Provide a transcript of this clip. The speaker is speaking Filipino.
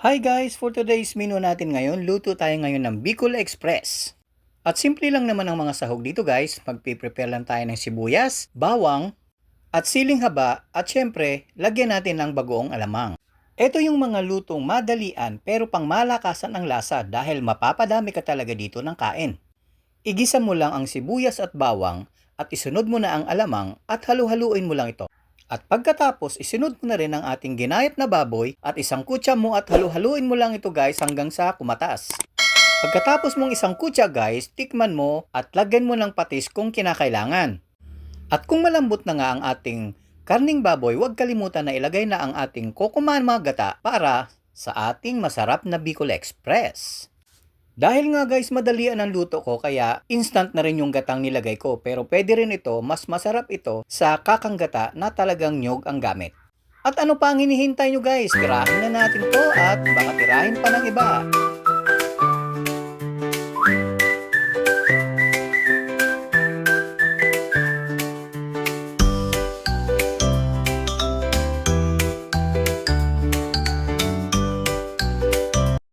Hi guys! For today's menu natin ngayon, luto tayo ngayon ng Bicol Express. At simple lang naman ang mga sahog dito guys. Magpiprepare lang tayo ng sibuyas, bawang, at siling haba. At syempre, lagyan natin ng bagoong alamang. Ito yung mga lutong madalian pero pang malakasan ang lasa dahil mapapadami ka talaga dito ng kain. Igisa mo lang ang sibuyas at bawang at isunod mo na ang alamang at halu-haluin mo lang ito. At pagkatapos, isunod mo na rin ang ating ginayat na baboy at isang kutsa mo at halu-haluin mo lang ito guys hanggang sa kumataas. Pagkatapos mong isang kutsa guys, tikman mo at lagyan mo ng patis kung kinakailangan. At kung malambot na nga ang ating karning baboy, huwag kalimutan na ilagay na ang ating kokoman mga gata para sa ating masarap na Bicol Express. Dahil nga guys madalian ang luto ko kaya instant na rin yung gatang nilagay ko pero pwede rin ito mas masarap ito sa kakang gata na talagang nyog ang gamit. At ano pa ang hinihintay nyo guys? Tirahin na natin to at baka tirahin pa ng iba.